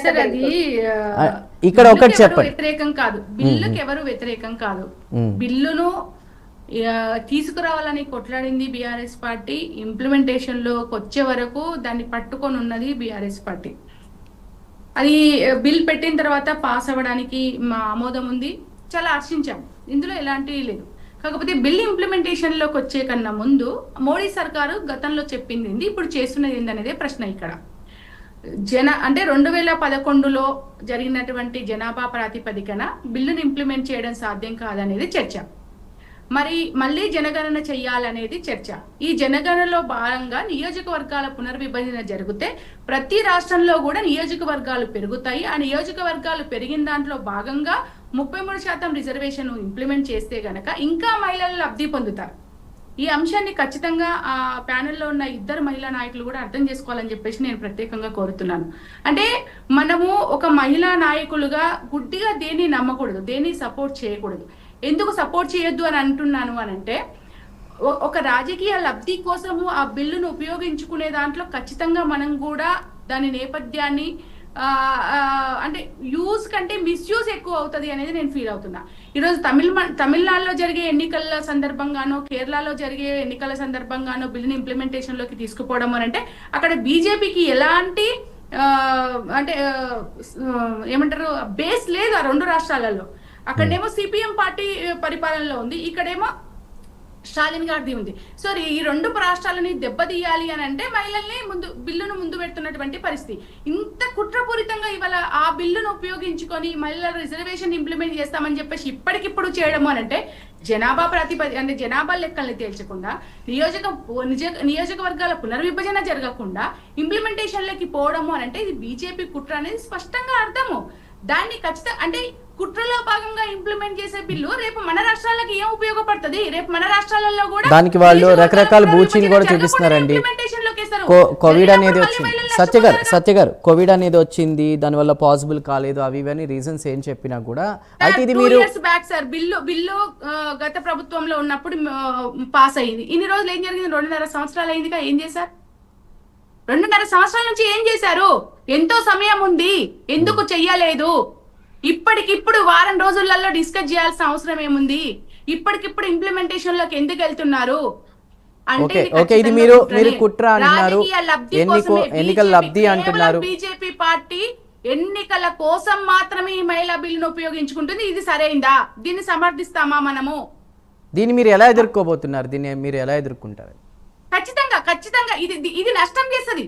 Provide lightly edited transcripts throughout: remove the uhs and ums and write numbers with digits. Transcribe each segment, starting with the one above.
Sir అది ఇక్కడ ఒకటి చెప్పండి. వ్యతిరేకం కాదు, బిల్లుకి ఎవరు వ్యతిరేకం కాదు. బిల్లును తీసుకురావాలని కొట్లాడింది బీఆర్ఎస్ పార్టీ, ఇంప్లిమెంటేషన్ లోకి వచ్చే వరకు దాన్ని పట్టుకొని ఉన్నది బీఆర్ఎస్ పార్టీ. అది బిల్ పెట్టిన తర్వాత పాస్ అవ్వడానికి మా ఆమోదం ఉంది, చాలా హర్షించాం, ఇందులో ఎలాంటి లేదు. కాకపోతే బిల్ ఇంప్లిమెంటేషన్ లోకి వచ్చే కన్నా ముందు మోడీ సర్కారు గతంలో చెప్పింది ఏంది, ఇప్పుడు చేస్తున్నది ఏందనేదే ప్రశ్న ఇక్కడ. అంటే 2011లో జరిగినటువంటి జనాభా ప్రాతిపదికన బిల్లును ఇంప్లిమెంట్ చేయడం సాధ్యం కాదనేది చర్చ. మరి మళ్ళీ జనగణన చెయ్యాలనేది చర్చ. ఈ జనగణనలో భాగంగా నియోజకవర్గాల పునర్విభజన జరిగితే ప్రతి రాష్ట్రంలో కూడా నియోజకవర్గాలు పెరుగుతాయి. ఆ నియోజకవర్గాలు పెరిగిన దాంట్లో భాగంగా 33% రిజర్వేషన్ ఇంప్లిమెంట్ చేస్తే గనక ఇంకా మహిళలు లబ్ధి పొందుతారు. ఈ అంశాన్ని ఖచ్చితంగా ఆ ప్యానెల్లో ఉన్న ఇద్దరు మహిళా నాయకులు కూడా అర్థం చేసుకోవాలని చెప్పేసి నేను ప్రత్యేకంగా కోరుతున్నాను. అంటే మనము ఒక మహిళా నాయకులుగా గుడ్డిగా దేన్ని నమ్మకూడదు, దేన్ని సపోర్ట్ చేయకూడదు. ఎందుకు సపోర్ట్ చేయొద్దు అని అంటున్నాను అనంటే, ఒక రాజకీయ లబ్ధి కోసము ఆ బిల్లును ఉపయోగించుకునే దాంట్లో ఖచ్చితంగా మనం కూడా దాని నేపథ్యాన్ని అంటే యూజ్ కంటే మిస్యూజ్ ఎక్కువ అవుతుంది అనేది నేను ఫీల్ అవుతున్నా. ఈరోజు తమిళనాడులో జరిగే ఎన్నికల సందర్భంగానో, కేరళలో జరిగే ఎన్నికల సందర్భంగానో బిల్లుని ఇంప్లిమెంటేషన్ లోకి తీసుకుపోవడం అని అంటే అక్కడ బీజేపీకి ఎలాంటి అంటే ఏమంటారు బేస్ లేదు ఆ రెండు రాష్ట్రాలలో. అక్కడేమో సిపిఎం పార్టీ పరిపాలనలో ఉంది, ఇక్కడేమో స్టాలిన్ గారిది ఉంది. సో ఈ రెండు రాష్ట్రాలని దెబ్బతీయాలి అని అంటే మహిళల్ని బిల్లును ముందు పెడుతున్నటువంటి పరిస్థితి. ఇంత కుట్రపూరితంగా ఇవాళ ఆ బిల్లును ఉపయోగించుకొని మహిళల రిజర్వేషన్ ఇంప్లిమెంట్ చేస్తామని చెప్పేసి ఇప్పటికిప్పుడు చేయడము అని అంటే జనాభా అంటే జనాభా లెక్కల్ని తేల్చకుండా నియోజకవర్గాల పునర్విభజన జరగకుండా ఇంప్లిమెంటేషన్లకి పోవడము అని అంటే ఇది బీజేపీ కుట్ర అనేది స్పష్టంగా అర్థము. దాన్ని ఖచ్చితంగా అంటే కుట్రలో భాగంగా ఇంప్లిమెంట్ చేసే బిల్లు రేపు మన రాష్ట్రాలకు ఏం ఉపయోగపడుతుంది? రేపు మన రాష్ట్రాలలో కూడా దానికి వాళ్ళు రకరకాల బూచిని కూడా చూపిస్తున్నారండి. కోవిడ్ అనేది వచ్చింది, సత్య గారు కోవిడ్ అనేది వచ్చింది, దానివల్ల పాసిబుల్ కాలేదు, అవి ఇవన్నీ రీజన్స్ ఏం చెప్పినా కూడా అయితే ఇది మీరు బ్యాక్ సార్ బిల్లు గత ప్రభుత్వంలో ఉన్నప్పుడు పాస్ అయింది. ఇన్ని రోజులు ఏం జరిగింది? 2.5 సంవత్సరాలు అయిందిగా. ఏం చేశారు? 2.5 సంవత్సరాల నుంచి ఏం చేశారు? ఎంతో సమయం ఉంది, ఎందుకు చెయ్యలేదు? ఇప్పటికిప్పుడు వారం రోజులలో డిస్కస్ చేయాల్సిన అవసరం ఏముంది? ఇప్పటికిప్పుడు ఇంప్లిమెంటేషన్ లోకి ఎందుకు వెళ్తున్నారు అంటే ఇది మీరు కుట్ర అంటున్నారు, ఎన్నికల లబ్ధి అంటున్నారు. బీజేపీ పార్టీ ఎన్నికల కోసం మాత్రమే ఈ మహిళా బిల్లును ఉపయోగించుకుంటుంది. ఇది సరైందా? దీన్ని సమర్థిస్తామా మనము? దీన్ని మీరు ఎలా ఎదుర్కోబోతున్నారు? దీన్ని మీరు ఎలా ఎదుర్కొంటారు? ఖచ్చితంగా ఇది నష్టం చేస్తుంది.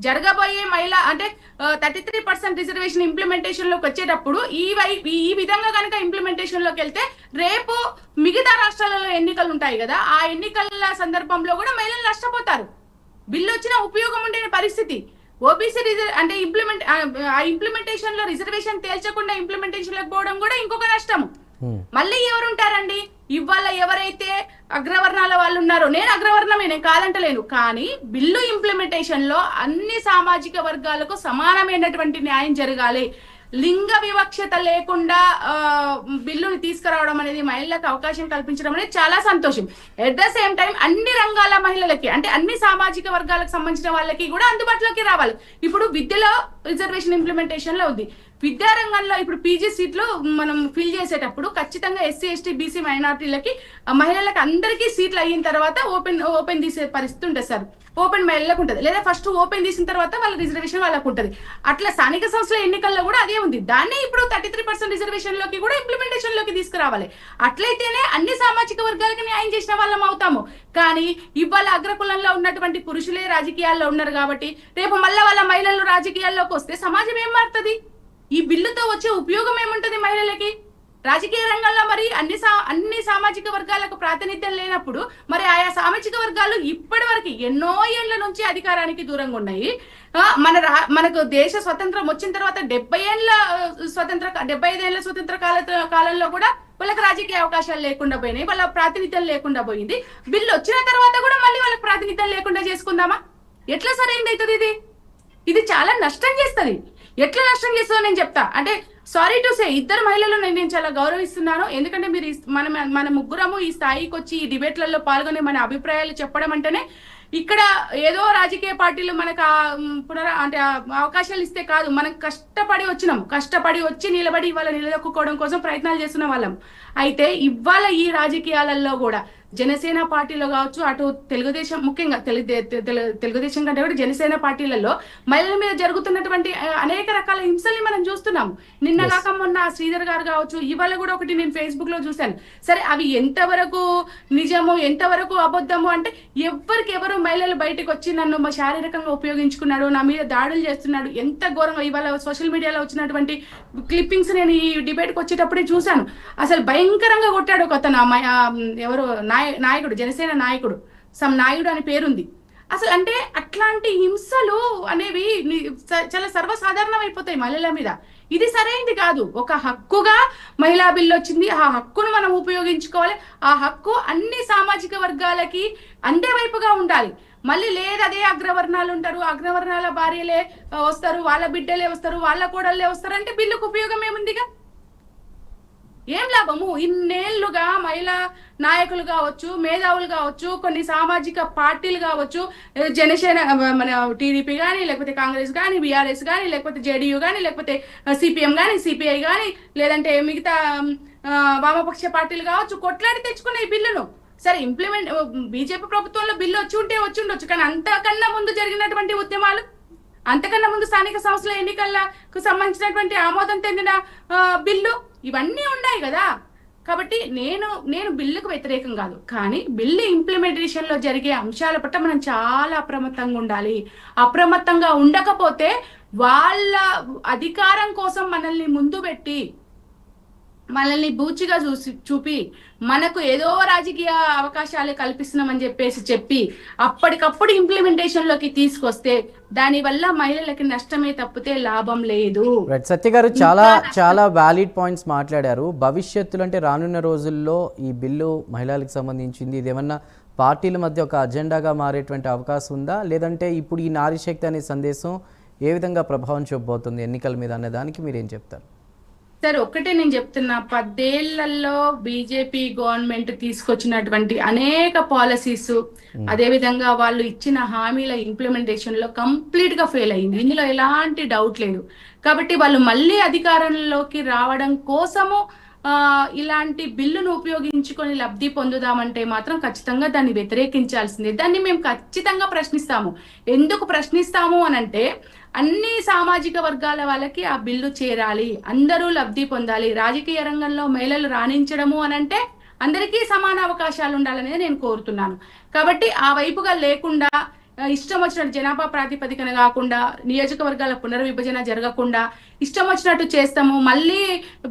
జరగబోయే మహిళా అంటే 33% రిజర్వేషన్ ఇంప్లిమెంటేషన్ లోకి వచ్చేటప్పుడు ఈ విధంగా కనుక ఇంప్లిమెంటేషన్ లోకి వెళ్తే రేపు మిగతా రాష్ట్రాలలో ఎన్నికలు ఉంటాయి కదా, ఆ ఎన్నికల సందర్భంలో కూడా మహిళలు నష్టపోతారు. బిల్లు వచ్చిన ఉపయోగం ఉండే పరిస్థితి. ఓబీసీ అంటే ఇంప్లిమెంటేషన్ లో రిజర్వేషన్ తేల్చకుండా ఇంప్లిమెంటేషన్ లోకి పోవడం కూడా ఇంకొక నష్టం. మళ్ళీ ఎవరుంటారండి? ఇవాళ ఎవరైతే అగ్రవర్ణాల వాళ్ళు ఉన్నారో, నేను అగ్రవర్ణమే, నేను కాదంటలేను, కానీ బిల్లు ఇంప్లిమెంటేషన్ లో అన్ని సామాజిక వర్గాలకు సమానమైనటువంటి న్యాయం జరగాలి. లింగ వివక్షత లేకుండా బిల్లుని తీసుకురావడం అనేది, మహిళలకు అవకాశం కల్పించడం అనేది చాలా సంతోషం. ఎట్ ద సేమ్ టైం అన్ని రంగాల మహిళలకి అంటే అన్ని సామాజిక వర్గాలకు సంబంధించిన వాళ్ళకి కూడా అందుబాటులోకి రావాలి. ఇప్పుడు విద్యలో రిజర్వేషన్ ఇంప్లిమెంటేషన్ లో ఉంది. విద్యారంగంలో ఇప్పుడు పీజీ సీట్లు మనం ఫిల్ చేసేటప్పుడు ఖచ్చితంగా ఎస్సీ ఎస్టీ బీసీ మైనార్టీలకి మహిళలకు అందరికీ సీట్లు అయిన తర్వాత ఓపెన్ తీసే పరిస్థితి ఉంటుంది సార్. ఓపెన్ మహిళలకు ఉంటుంది, లేదా ఫస్ట్ ఓపెన్ తీసిన తర్వాత వాళ్ళ రిజర్వేషన్ వాళ్ళకు ఉంటుంది. అట్లా స్థానిక సంస్థల ఎన్నికల్లో కూడా అదే ఉంది. దాన్ని ఇప్పుడు 33% రిజర్వేషన్ లోకి కూడా ఇంప్లిమెంటేషన్ లోకి తీసుకురావాలి. అట్లయితేనే అన్ని సామాజిక వర్గాలకు న్యాయం చేసిన వాళ్ళం అవుతాము. కానీ ఇవాళ అగ్రకులంలో ఉన్నటువంటి పురుషులే రాజకీయాల్లో ఉన్నారు కాబట్టి రేపు మళ్ళీ వాళ్ళ మహిళలు రాజకీయాల్లోకి వస్తే సమాజం ఏం మారుతుంది? ఈ బిల్లుతో వచ్చే ఉపయోగం ఏముంటది మహిళలకి? రాజకీయ రంగంలో మరి అన్ని సామాజిక వర్గాలకు ప్రాతినిధ్యం లేనప్పుడు మరి ఆయా సామాజిక వర్గాలు ఇప్పటి వరకు ఎన్నో ఏళ్ల నుంచి అధికారానికి దూరంగా ఉన్నాయి. మనకు దేశ స్వతంత్రం వచ్చిన తర్వాత 75 ఏళ్ల స్వతంత్ర కాలంలో కూడా వాళ్ళకి రాజకీయ అవకాశాలు లేకుండా పోయినాయి, వాళ్ళ ప్రాతినిధ్యం లేకుండా పోయింది. బిల్లు వచ్చిన తర్వాత కూడా మళ్ళీ వాళ్ళకి ప్రాతినిధ్యం లేకుండా చేసుకుందామా? ఎట్లా సరైంది అవుతుంది? ఇది చాలా నష్టం చేస్తుంది. ఎట్లా నష్టం చేస్తుందో నేను చెప్తా. అంటే సారీ టు సే, ఇద్దరు మహిళలను నేను చాలా గౌరవిస్తున్నాను. ఎందుకంటే మీరు మన ముగ్గురము ఈ స్థాయికి వచ్చి ఈ డిబేట్లలో పాల్గొని మన అభిప్రాయాలు చెప్పడం అంటేనే ఇక్కడ ఏదో రాజకీయ పార్టీలు మనకు అంటే అవకాశాలు ఇస్తే కాదు, మనం కష్టపడి వచ్చినాం, కష్టపడి వచ్చి నిలబడి ఇవాళ నిలదొక్కుకోవడం కోసం ప్రయత్నాలు చేస్తున్న వాళ్ళం. అయితే ఇవాళ ఈ రాజకీయాలలో కూడా జనసేన పార్టీలో కావచ్చు, అటు తెలుగుదేశం, ముఖ్యంగా తెలుగుదేశం కంటే కూడా జనసేన పార్టీలలో మహిళల మీద జరుగుతున్నటువంటి అనేక రకాల హింసల్ని మనం చూస్తున్నాం. నిన్న కాక మొన్న శ్రీధర్ గారు కావచ్చు, ఇవాళ కూడా ఒకటి నేను ఫేస్బుక్ లో చూశాను. సరే అవి ఎంతవరకు నిజము ఎంతవరకు అబద్ధము అంటే, ఎవరు మహిళలు బయటకు వచ్చి నన్ను శారీరకంగా ఉపయోగించుకున్నాడు, నా మీద దాడులు చేస్తున్నాడు, ఎంత ఘోరంగా ఇవాళ సోషల్ మీడియాలో వచ్చినటువంటి క్లిప్పింగ్స్ నేను ఈ డిబేట్కి వచ్చేటప్పుడే చూశాను. అసలు భయంకరంగా కొట్టాడు ఒక అతను, ఎవరు నాయకుడు, జనసేన నాయకుడు, నాయుడు అని పేరుంది. అసలు అంటే అట్లాంటి హింసలు అనేవి చాలా సర్వసాధారణం అయిపోతాయి మహిళల మీద. ఇది సరైనది కాదు. ఒక హక్కుగా మహిళా బిల్లు వచ్చింది, ఆ హక్కును మనం ఉపయోగించుకోవాలి. ఆ హక్కు అన్ని సామాజిక వర్గాలకి అందే వైపుగా ఉండాలి. మళ్ళీ లేదు అదే అగ్రవర్ణాలు ఉంటారు, అగ్రవర్ణాల భార్యలే వస్తారు, వాళ్ళ బిడ్డలే వస్తారు, వాళ్ళ కోడళ్ళే వస్తారు అంటే బిల్లుకు ఉపయోగం ఏముందిగా? ఏం లాభము? ఇన్నేళ్లుగా మహిళా నాయకులు కావచ్చు, మేధావులు కావచ్చు, కొన్ని సామాజిక పార్టీలు కావచ్చు, జనసేన మన టీడీపీ కానీ, లేకపోతే కాంగ్రెస్ కానీ, బీఆర్ఎస్ కానీ, లేకపోతే జేడీయూ కానీ, లేకపోతే సిపిఎం కానీ, సిపిఐ కానీ, లేదంటే మిగతా వామపక్ష పార్టీలు కావచ్చు, కొట్లాడి తెచ్చుకున్న ఈ బిల్లును. సరే బీజేపీ ప్రభుత్వంలో బిల్లు వచ్చి ఉండొచ్చు, కానీ అంతకన్నా ముందు జరిగినటువంటి ఉద్యమాలు, అంతకన్నా ముందు స్థానిక సంస్థల ఎన్నికలకు సంబంధించినటువంటి ఆమోదం చెందిన బిల్లు, ఇవన్నీ ఉన్నాయి కదా. కాబట్టి నేను బిల్లుకు వ్యతిరేకం కాదు, కానీ బిల్లు ఇంప్లిమెంటేషన్ లో జరిగే అంశాల పట్ల మనం చాలా అప్రమత్తంగా ఉండాలి. అప్రమత్తంగా ఉండకపోతే వాళ్ళ అధికారం కోసం మనల్ని ముందు పెట్టి, మనల్ని బూచిగా చూపి మనకు ఏదో రాజకీయ అవకాశాలు కల్పిస్తున్నామని చెప్పి అప్పటికప్పుడు ఇంప్లిమెంటేషన్ లోకి తీసుకొస్తే దానివల్ల మహిళలకి నష్టమే తప్పితే లాభం లేదు. సత్య గారు చాలా వ్యాలిడ్ పాయింట్స్ మాట్లాడారు. భవిష్యత్తులో అంటే రానున్న రోజుల్లో ఈ బిల్లు మహిళలకు సంబంధించింది, ఇదేమన్నా పార్టీల మధ్య ఒక అజెండాగా మారేటువంటి అవకాశం ఉందా, లేదంటే ఇప్పుడు ఈ నారీ శక్తి అనే సందేశం ఏ విధంగా ప్రభావం చూపబోతుంది ఎన్నికల మీద అనే దానికి మీరేం చెప్తారు? సరే ఒక్కటే నేను చెప్తున్నా, 10 ఏళ్లలో బీజేపీ గవర్నమెంట్ తీసుకొచ్చినటువంటి అనేక పాలసీస్, అదే విధంగా వాళ్ళు ఇచ్చిన హామీల ఇంప్లిమెంటేషన్ లో కంప్లీట్ గా ఫెయిల్ అయింది. ఇందులో ఎలాంటి డౌట్ లేదు. కాబట్టి వాళ్ళు మళ్ళీ అధికారంలోకి రావడం కోసము ఇలాంటి బిల్లును ఉపయోగించుకొని లబ్ధి పొందుదామంటే మాత్రం ఖచ్చితంగా దాన్ని వ్యతిరేకించాల్సిందే. దాన్ని మేము ఖచ్చితంగా ప్రశ్నిస్తాము. ఎందుకు ప్రశ్నిస్తాము అనంటే, అన్ని సామాజిక వర్గాల వాళ్ళకి ఆ బిల్లు చేరాలి, అందరూ లబ్ధి పొందాలి. రాజకీయ రంగంలో మహిళలు రాణించడము అనంటే అందరికీ సమాన అవకాశాలు ఉండాలనేది నేను కోరుతున్నాను. కాబట్టి ఆ వైపుగా లేకుండా, ఇష్టం వచ్చినట్టు జనాభా ప్రాతిపదికన కాకుండా, నియోజకవర్గాల పునర్విభజన జరగకుండా ఇష్టం వచ్చినట్టు చేస్తాము, మళ్ళీ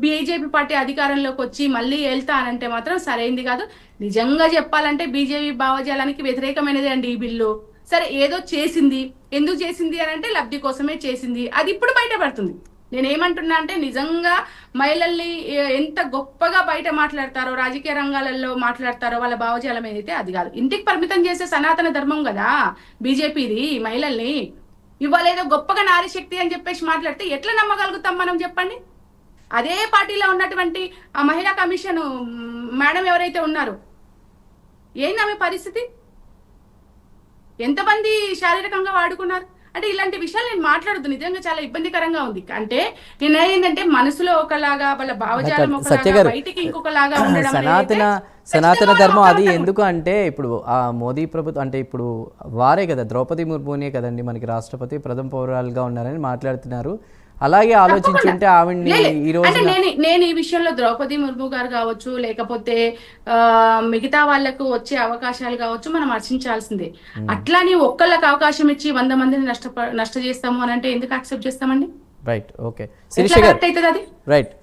బీజేపీ పార్టీ అధికారంలోకి వచ్చి మళ్ళీ వెళ్తానంటే మాత్రం సరైంది కాదు. నిజంగా చెప్పాలంటే బీజేపీ భావజాలానికి వ్యతిరేకమైనదే అండి ఈ బిల్లు. సరే ఏదో చేసింది, ఎందుకు చేసింది అని అంటే లబ్ధి కోసమే చేసింది, అది ఇప్పుడు బయటపడుతుంది. నేనేమంటున్నా అంటే, నిజంగా మహిళల్ని ఎంత గొప్పగా బయట మాట్లాడతారో, రాజకీయ రంగాలలో మాట్లాడతారో, వాళ్ళ భావజాలం ఏదైతే అది కాదు. ఇంటికి పరిమితం చేసే సనాతన ధర్మం కదా బీజేపీది. మహిళల్ని ఇవాళ ఏదో గొప్పగా నారీ శక్తి అని చెప్పేసి మాట్లాడితే ఎట్లా నమ్మగలుగుతాం మనం చెప్పండి? అదే పార్టీలో ఉన్నటువంటి ఆ మహిళా కమిషన్ మేడం ఎవరైతే ఉన్నారో, ఏంది ఆమె పరిస్థితి? ఎంతమంది శారీరకంగా వాడుకున్నారు అంటే, ఇలాంటి విషయాలు నేను మాట్లాడదు. నిజంగా చాలా ఇబ్బందికరంగా ఉంది. అంటే నేను ఏంటంటే, మనసులో ఒకలాగా, వాళ్ళ భావజాలం ఒకలాగా, బయటికి ఇంకొకలాగా ఉండడం. సనాతన ధర్మం అది ఎందుకు అంటే, ఇప్పుడు ఆ మోదీ ప్రభుత్వం అంటే ఇప్పుడు వారే కదా, ద్రౌపది ముర్మునే కదండి మనకి రాష్ట్రపతి, ప్రథమ పౌరాలుగా ఉన్నారని మాట్లాడుతున్నారు. అలాగే ఆలోచించుంటే ఆవిడ్ని ఈ రోజు నేను ఈ విషయంలో ద్రౌపది ముర్ము గారు కావచ్చు, లేకపోతే మిగతా వాళ్లకు వచ్చే అవకాశాలు కావచ్చు, మనం హర్షించాల్సిందే. అట్లాని ఒక్కళ్ళకి అవకాశం ఇచ్చి 100 మందిని నష్ట చేస్తాము అని అంటే ఎందుకు యాక్సెప్ట్ చేస్తామండి? రైట్, ఓకే శిరీష గారు, అవుతుంది అది రైట్.